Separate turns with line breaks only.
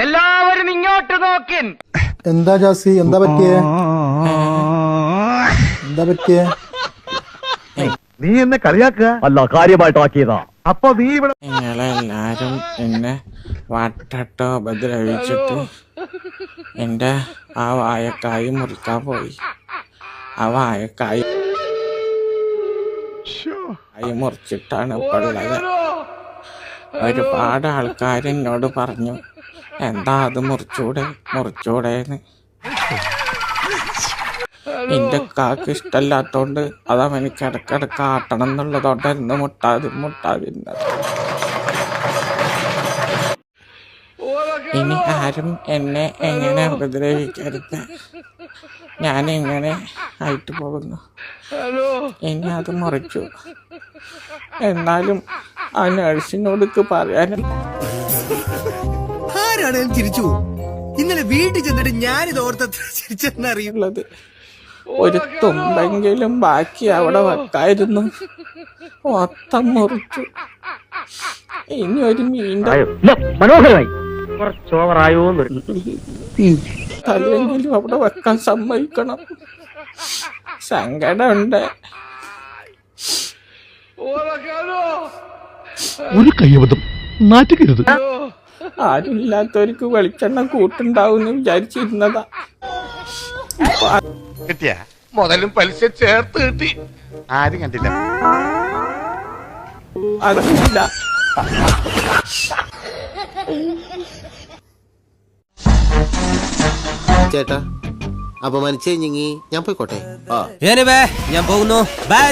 എല്ലാവരും ഇങ്ങോട്ട് നോക്കിൻ.
എന്താ ജാസി, എന്താ പറ്റിയേ? എന്താ പറ്റിയേ?
നീ എന്നെ കളിയാക്കുക അല്ല, കാര്യമായിട്ടാക്കിയതാ. അപ്പൊ നീ ഇവിടെ
നിങ്ങളെല്ലാരും എന്നെ വട്ടട്ടോ ഉപദ്രവിച്ചിട്ട് എന്റെ ആ വായക്കായി മുറിക്കാൻ പോയി. ആ വായക്കായി മുറിച്ചിട്ടാണ് ഇപ്പോൾ ഉള്ളത്. ഒരുപാട് ആൾക്കാർ എന്നോട് പറഞ്ഞു, എന്താ അത് മുറിച്ചൂടെന്ന്. എന്റെ കാക്ക് ഇഷ്ടമല്ലാത്തോണ്ട് അതവനിക്ക് ഇടക്കിടക്ക് ആട്ടണം എന്നുള്ളതുകൊണ്ടായിരുന്നു മുട്ടാതിരുന്നത്. ഇനി ആരും എന്നെ എങ്ങനെ ഉപദ്രവിക്കരുത്. ഞാൻ എങ്ങനെ ആയിട്ട് പോകുന്നു. ഇനി അത് മുറിച്ചു. എന്നാലും ആ നഴ്സിനോടൊക്കെ പറയാനും
ആരാണേലും ചിരിച്ചു. ഇന്നലെ വീട്ടിൽ ചെന്നിട്ട് ഞാനിത് ഓർത്തെന്നറിയുള്ളത്.
ഒരു തുമ്പെങ്കിലും ബാക്കി അവിടെ വെക്കായിരുന്നു. മൊത്തം മുറിച്ചു. ഇനി ഒരു മീൻ്റെ
മനോഹരമായി കുറച്ചോവറായോ
തല്ലെങ്കിലും അവിടെ വെക്കാൻ സമ്മതിക്കണം. സങ്കടമുണ്ട്.
ഒരു കയ്യബദ്ധം നാറ്റുകരുത്.
ആരുമില്ലാത്തവർക്ക് വെളിച്ചെണ്ണ കൂട്ടുണ്ടാവും വിചാരിച്ചിരുന്നതാ.
കിട്ടിയ മുതലും പലിശ ചേർത്ത് കിട്ടി. ആരും കണ്ടില്ല.
അതില്ല.
ചേട്ടാ അപമാനിച്ചേ ഞാൻ പോയിക്കോട്ടെ.
ഞാൻ പോകുന്നു. ബൈ.